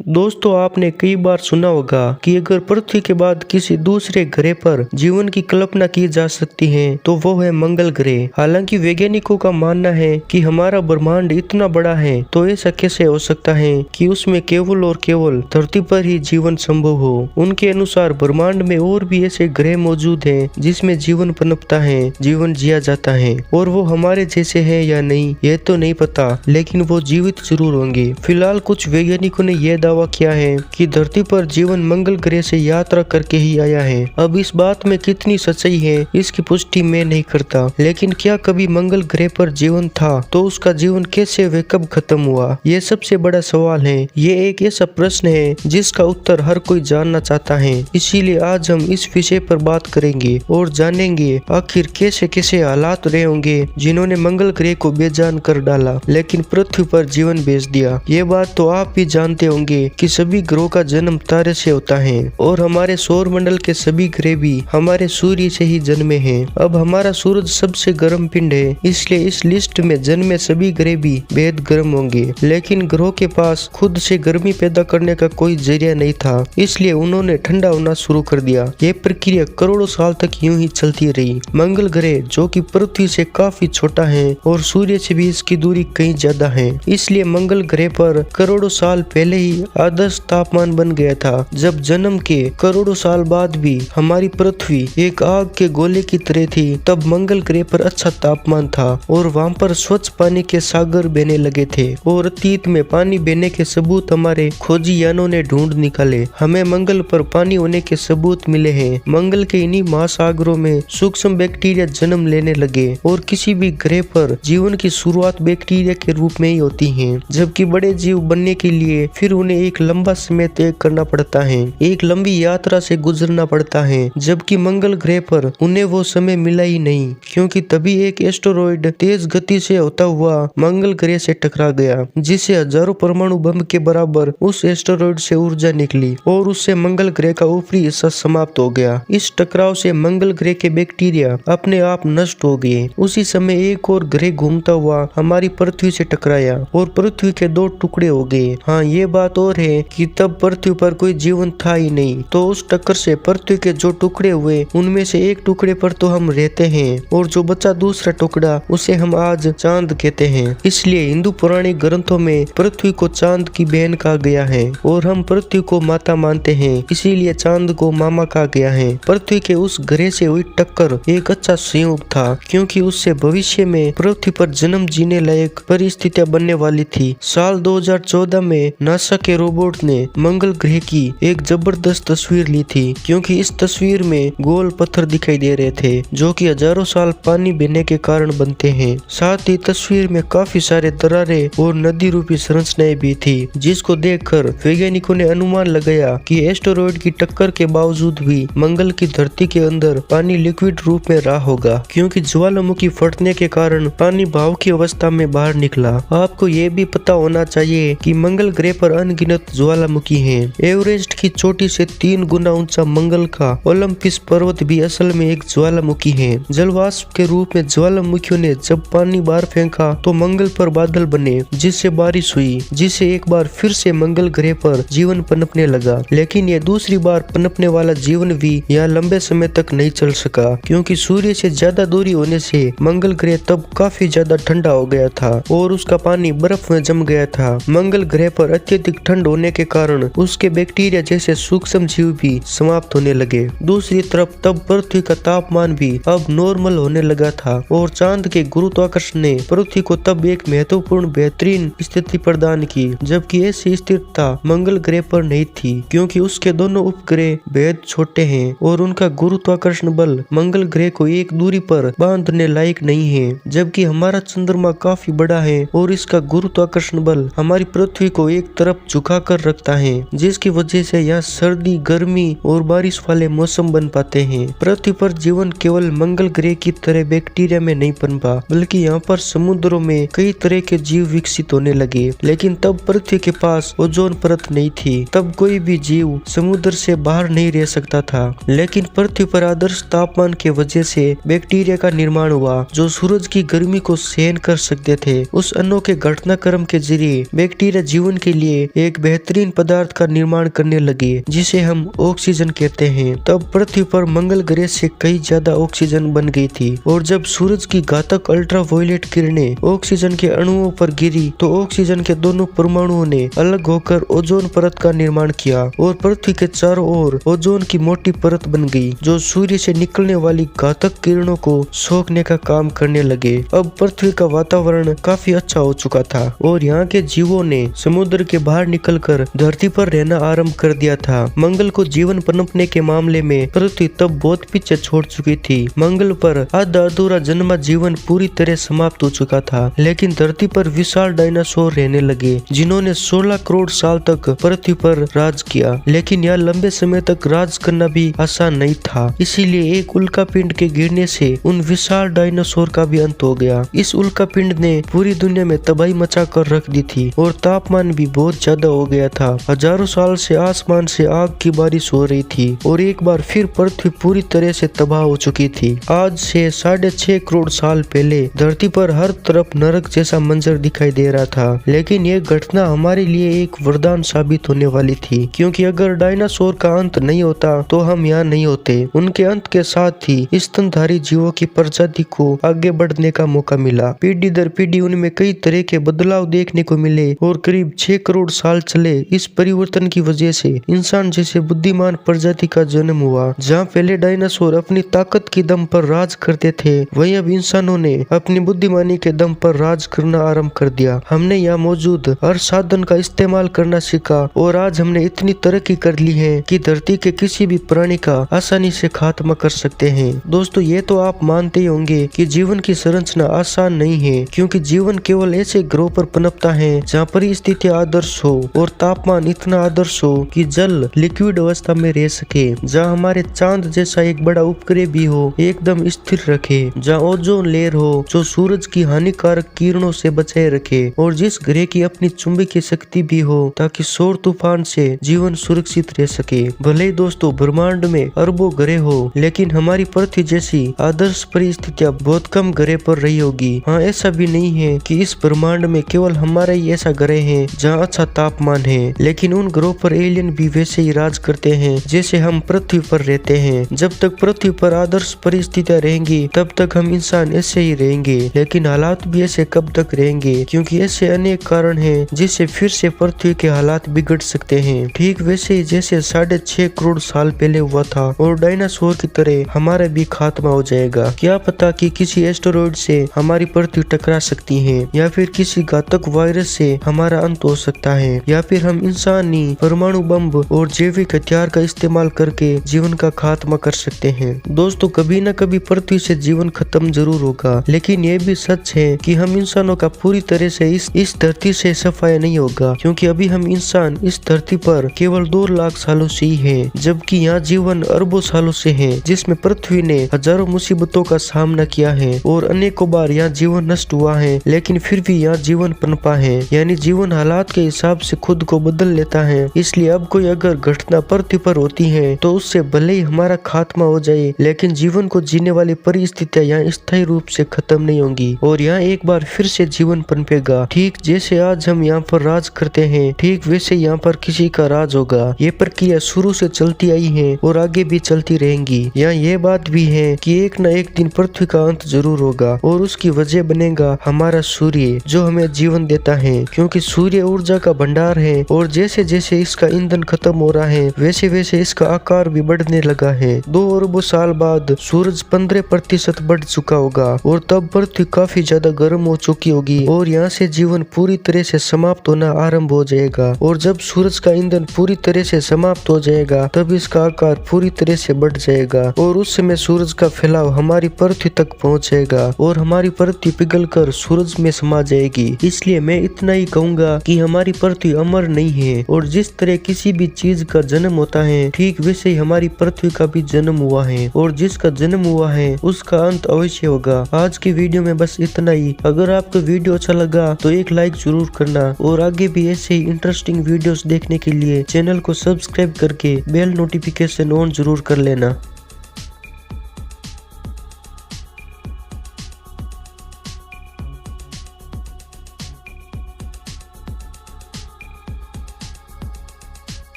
दोस्तों, आपने कई बार सुना होगा कि अगर पृथ्वी के बाद किसी दूसरे ग्रह पर जीवन की कल्पना की जा सकती है तो वो है मंगल ग्रह। हालांकि वैज्ञानिकों का मानना है कि हमारा ब्रह्मांड इतना बड़ा है तो ऐसा कैसे हो सकता है कि उसमें केवल और केवल धरती पर ही जीवन संभव हो। उनके अनुसार ब्रह्मांड में और भी ऐसे ग्रह मौजूद हैं जिसमें जीवन पनपता है, जीवन जिया जाता है, और वो हमारे जैसे है या नहीं ये तो नहीं पता, लेकिन वो जीवित जरूर होंगे। फिलहाल कुछ वैज्ञानिकों ने यह दावा किया है कि धरती पर जीवन मंगल ग्रह से यात्रा करके ही आया है। अब इस बात में कितनी सच्चाई है इसकी पुष्टि मैं नहीं करता, लेकिन क्या कभी मंगल ग्रह पर जीवन था तो उसका जीवन कैसे व कब खत्म हुआ, ये सबसे बड़ा सवाल है। ये एक ऐसा प्रश्न है जिसका उत्तर हर कोई जानना चाहता है। इसीलिए आज हम इस विषय पर बात करेंगे और जानेंगे आखिर कैसे कैसे हालात रहे होंगे जिन्होंने मंगल ग्रह को बेजान कर डाला लेकिन पृथ्वी पर जीवन भेज दिया। ये बात तो आप भी जानते होंगे कि सभी ग्रहों का जन्म तारे से होता है और हमारे सौर मंडल के सभी ग्रह भी हमारे सूर्य से ही जन्मे हैं। अब हमारा सूरज सबसे गर्म पिंड है, इसलिए इस लिस्ट में जन्मे सभी ग्रह भी बेहद गर्म होंगे। लेकिन ग्रहों के पास खुद से गर्मी पैदा करने का कोई जरिया नहीं था, इसलिए उन्होंने ठंडा होना शुरू कर दिया। ये प्रक्रिया करोड़ों साल तक यूं ही चलती रही। मंगल ग्रह जो कि पृथ्वी से काफी छोटा है और सूर्य से भी इसकी दूरी कहीं ज्यादा है, इसलिए मंगल ग्रह पर करोड़ों साल पहले ही आदर्श तापमान बन गया था। जब जन्म के करोड़ों साल बाद भी हमारी पृथ्वी एक आग के गोले की तरह थी, तब मंगल ग्रह पर अच्छा तापमान था और वहाँ पर स्वच्छ पानी के सागर बहने लगे थे और अतीत में पानी बहने के सबूत हमारे खोजी यानों ने ढूंढ निकाले। हमें मंगल पर पानी होने के सबूत मिले हैं। मंगल के इन्हीं महासागरों में सूक्ष्म बैक्टीरिया जन्म लेने लगे और किसी भी ग्रह पर जीवन की शुरुआत बैक्टीरिया के रूप में ही होती है, जबकि बड़े जीव बनने के लिए फिर उन्हें एक लंबा समय तय करना पड़ता है, एक लंबी यात्रा से गुजरना पड़ता है। जबकि मंगल ग्रह पर उन्हें वो समय मिला ही नहीं, क्योंकि तभी एक एस्टेरॉयड तेज गति से होता हुआ मंगल ग्रह से टकरा गया, जिससे हजारों परमाणु बम के बराबर उस एस्टेरॉयड से ऊर्जा निकली और उससे मंगल ग्रह का ऊपरी हिस्सा समाप्त हो गया। इस टकराव से मंगल ग्रह के बैक्टीरिया अपने आप नष्ट हो गए। उसी समय एक और ग्रह घूमता हुआ हमारी पृथ्वी से टकराया और पृथ्वी के दो टुकड़े हो गए। हाँ, ये बात और है कि तब पृथ्वी पर कोई जीवन था ही नहीं, तो उस टक्कर से पृथ्वी के जो टुकड़े हुए उनमें से एक टुकड़े पर तो हम रहते हैं और जो बचा दूसरा टुकड़ा उसे हम आज चांद कहते हैं। इसलिए हिंदू पौराणिक ग्रंथों में पृथ्वी को चांद की बहन कहा गया है और हम पृथ्वी को माता मानते हैं, इसीलिए चांद को मामा कहा गया है। पृथ्वी के उस ग्रह से हुई टक्कर एक अच्छा संयोग था, क्योंकि उससे भविष्य में पृथ्वी पर जन्म जीने लायक परिस्थितियां बनने वाली थी। साल 2014 में नासा के रोबोट ने मंगल ग्रह की एक जबरदस्त तस्वीर ली थी, क्योंकि इस तस्वीर में गोल पत्थर दिखाई दे रहे थे जो कि हजारों साल पानी बहने के कारण बनते हैं। साथ ही तस्वीर में काफी सारे दरारें और नदी रूपी संरचनाएं भी थी, जिसको देखकर वैज्ञानिकों ने अनुमान लगाया कि एस्टेरॉयड की टक्कर के बावजूद भी मंगल की धरती के अंदर पानी लिक्विड रूप में रहा होगा, क्योंकि ज्वालामुखी फटने के कारण पानी भाव की अवस्था में बाहर निकला। आपको ये भी पता होना चाहिए कि मंगल ग्रह पर अनगिनत ज्वालामुखी हैं। एवरेस्ट की चोटी से 3 गुना ऊंचा मंगल का ओलंपस पर्वत भी असल में एक ज्वालामुखी है। जलवाष्प के रूप में ज्वालामुखियों ने जब पानी बाहर फेंका तो मंगल पर बादल बने, जिससे बारिश हुई, जिससे एक बार फिर से मंगल ग्रह पर जीवन पनपने लगा। लेकिन ये दूसरी बार पनपने वाला जीवन भी यहाँ लंबे समय तक नहीं चल सका, क्योंकि सूर्य से ज्यादा दूरी होने से मंगल ग्रह तब काफी ज्यादा ठंडा हो गया था और उसका पानी बर्फ में जम गया था। मंगल ग्रह पर अत्यधिक ठंड होने के कारण उसके बैक्टीरिया जैसे सूक्ष्म जीव भी समाप्त होने लगे। दूसरी तरफ तब पृथ्वी का तापमान भी अब नॉर्मल होने लगा था और चांद के गुरुत्वाकर्षण ने पृथ्वी को तब एक महत्वपूर्ण बेहतरीन स्थिति प्रदान की, जबकि ऐसी स्थिरता मंगल ग्रह पर नहीं थी, क्योंकि उसके दोनों उपग्रह बेहद छोटे हैं और उनका गुरुत्वाकर्षण बल मंगल ग्रह को एक दूरी पर बांधने लायक नहीं है, जबकि हमारा चंद्रमा काफी बड़ा है और इसका गुरुत्वाकर्षण बल हमारी पृथ्वी को एक तरफ झुका कर रखता है, जिसकी वजह से यहाँ सर्दी, गर्मी और बारिश वाले मौसम बन पाते हैं। पृथ्वी पर जीवन केवल मंगल ग्रह की तरह बैक्टीरिया में नहीं पनपा, बल्कि यहाँ पर समुद्रों में कई तरह के जीव विकसित होने लगे। लेकिन तब पृथ्वी के पास ओजोन परत नहीं थी, तब कोई भी जीव समुद्र से बाहर नहीं रह सकता था। लेकिन पृथ्वी पर आदर्श तापमान के वजह से बैक्टीरिया का निर्माण हुआ, जो सूरज की गर्मी को सहन कर सकते थे। उस अनोखे घटनाक्रम के जरिए बैक्टीरिया जीवन के लिए एक बेहतरीन पदार्थ का निर्माण करने लगे जिसे हम ऑक्सीजन कहते हैं। तब पृथ्वी पर मंगल ग्रह से कई ज्यादा ऑक्सीजन बन गई थी और जब सूरज की घातक अल्ट्रावायलेट किरणें ऑक्सीजन के अणुओं पर गिरी तो ऑक्सीजन के दोनों परमाणुओं ने अलग होकर ओजोन परत का निर्माण किया और पृथ्वी के चारों ओर ओजोन की मोटी परत बन गई जो सूर्य से निकलने वाली घातक किरणों को सोखने का काम करने लगे। अब पृथ्वी का वातावरण काफी अच्छा हो चुका था और यहाँ के जीवों ने समुद्र के बाहर निकलकर धरती पर रहना आरंभ कर दिया था। मंगल को जीवन पनपने के मामले में पृथ्वी तब बहुत पीछे छोड़ चुकी थी। मंगल पर आधा अधूरा जन्मा जीवन पूरी तरह समाप्त हो चुका था, लेकिन धरती पर विशाल डायनासोर रहने लगे जिन्होंने 16 करोड़ साल तक पृथ्वी पर राज किया। लेकिन यह लंबे समय तक राज करना भी आसान नहीं था, इसीलिए एक उल्कापिंड के गिरने से उन विशाल डायनासोर का भी अंत हो गया। इस उल्कापिंड ने पूरी दुनिया में तबाही मचा कर रख दी थी और तापमान भी बहुत ज्यादा हो गया था। हजारों साल से आसमान से आग की बारिश हो रही थी और एक बार फिर पृथ्वी पूरी तरह से तबाह हो चुकी थी। आज से 6.5 करोड़ साल पहले धरती पर हर तरफ नरक जैसा मंजर दिखाई दे रहा था, लेकिन यह घटना हमारे लिए एक वरदान साबित होने वाली थी, क्योंकि अगर डायनासोर का अंत नहीं होता तो हम यहाँ नहीं होते। उनके अंत के साथ ही स्तनधारी जीवों की प्रजाति को आगे बढ़ने का मौका मिला। पीढ़ी दर पीढ़ी उनमें कई तरह के बदलाव देखने को मिले और करीब 6 करोड़ साल चले। इस परिवर्तन की वजह से इंसान जैसे बुद्धिमान प्रजाति का जन्म हुआ। जहाँ पहले डायनासोर अपनी ताकत के दम पर राज करते थे, वहीं अब इंसानों ने अपनी बुद्धिमानी के दम पर राज करना आरंभ कर दिया। हमने यहाँ मौजूद हर साधन का इस्तेमाल करना सीखा और आज हमने इतनी तरक्की कर ली है कि धरती के किसी भी प्राणी का आसानी से खात्मा कर सकते हैं। दोस्तों, ये तो आप मानते ही होंगे कि जीवन की संरचना आसान नहीं है, क्योंकि जीवन केवल ऐसे ग्रह पर पनपता है जहाँ परिस्थितियाँ आदर्श हो और तापमान इतना आदर्श हो कि जल लिक्विड अवस्था में रह सके, जहाँ हमारे चांद जैसा एक बड़ा उपग्रह भी हो एकदम स्थिर रखे, जहाँ ओजोन लेयर हो जो सूरज की हानिकारक किरणों से बचाए रखे और जिस ग्रह की अपनी चुंबकीय शक्ति भी हो ताकि सौर तूफान से जीवन सुरक्षित रह सके। भले ही दोस्तों ब्रह्मांड में अरबों ग्रह हो, लेकिन हमारी पृथ्वी जैसी आदर्श परिस्थितियाँ बहुत कम ग्रह पर रही होगी। हाँ, ऐसा भी नहीं है कि इस ब्रह्मांड में केवल हमारा ही ऐसा ग्रह है जहाँ अच्छा तापमान है, लेकिन उन ग्रहों पर एलियन भी वैसे ही राज करते हैं जैसे हम पृथ्वी पर रहते हैं। जब तक पृथ्वी पर आदर्श परिस्थितियाँ रहेंगी तब तक हम इंसान ऐसे ही रहेंगे, लेकिन हालात भी ऐसे कब तक रहेंगे, क्योंकि ऐसे अनेक कारण हैं जिससे फिर से पृथ्वी के हालात बिगड़ सकते हैं। ठीक वैसे ही जैसे 6.5 करोड़ साल पहले हुआ था और डायनासोर की तरह हमारा भी खात्मा हो जाएगा। क्या पता कि किसी एस्टेरॉइड से हमारी पृथ्वी टकरा सकती है, या फिर किसी घातक वायरस से हमारा अंत हो सकता है, या फिर हम इंसानी परमाणु बम और जैविक हथियार का इस्तेमाल करके जीवन का खात्मा कर सकते हैं। दोस्तों, कभी न कभी पृथ्वी से जीवन खत्म जरूर होगा, लेकिन यह भी सच है कि हम इंसानों का पूरी तरह से इस धरती से सफाया नहीं होगा, क्योंकि अभी हम इंसान इस धरती पर केवल 2 लाख सालों से ही हैं, जबकि यहाँ जीवन अरबों सालों से है, जिसमें पृथ्वी ने हजारों मुसीबतों का सामना किया है और अनेकों बार यहाँ जीवन नष्ट हुआ है, लेकिन फिर भी यहाँ जीवन पनपा है। यानी जीवन हालात के हिसाब से खुद को बदल लेता है। इसलिए अब कोई अगर घटना पृथ्वी पर होती है तो उससे भले ही हमारा खात्मा हो जाए, लेकिन जीवन को जीने वाली परिस्थितियाँ यहाँ स्थायी रूप से खत्म नहीं होंगी और यहाँ एक बार फिर से जीवन पनपेगा। ठीक जैसे आज हम यहाँ पर राज करते हैं, ठीक वैसे यहाँ पर किसी का राज होगा। ये प्रक्रिया शुरू से चलती आई है और आगे भी चलती रहेंगी। यहाँ ये बात भी है कि एक न एक दिन पृथ्वी का अंत जरूर होगा और उसकी वजह बनेगा हमारा सूर्य, जो हमें जीवन देता है, क्योंकि सूर्य ऊर्जा का भंडार है और जैसे जैसे इसका ईंधन खत्म हो रहा है वैसे वैसे इसका आकार भी बढ़ने लगा है। 2 अरब साल बाद सूरज 15% बढ़ चुका होगा और तब पृथ्वी काफी ज्यादा गर्म हो चुकी होगी और यहाँ से जीवन पूरी तरह से समाप्त होना आरंभ हो जाएगा। और जब सूरज का ईंधन पूरी तरह से समाप्त हो जाएगा तब इसका आकार पूरी तरह से बढ़ जाएगा और उस समय सूरज का फैलाव हमारी पृथ्वी तक पहुँच जाएगा और हमारी पृथ्वी पिघलकर सूरज में समा जाएगी। इसलिए मैं इतना ही कहूँगा कि हमारी पृथ्वी अमर नहीं है और जिस तरह किसी भी चीज का जन्म होता है ठीक वैसे ही हमारी पृथ्वी का भी जन्म हुआ है और जिसका जन्म हुआ है उसका अंत अवश्य होगा। आज की वीडियो में बस इतना ही। अगर आपको वीडियो अच्छा लगा तो एक लाइक जरूर करना और आगे भी ऐसे ही इंटरेस्टिंग वीडियोस देखने के लिए चैनल को सब्सक्राइब करके बेल नोटिफिकेशन ऑन जरूर कर लेना।